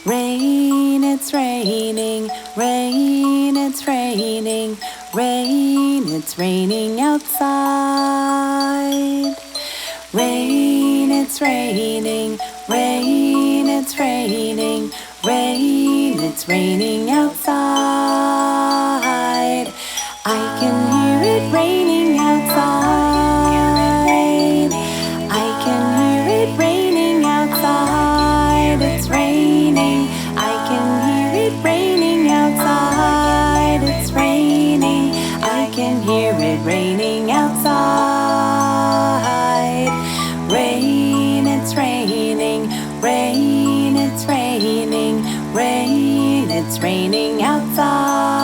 Rain, it's raining, rain, it's raining, rain, it's raining outside. Rain, it's raining, rain, it's raining, rain, it's raining outside. I can hear it raining outside. I can hear it raining outside. It's raining. I can hear it raining outside. It's raining. I can hear it raining outside. Rain, it's raining. Rain, it's raining. Rain, it's raining outside.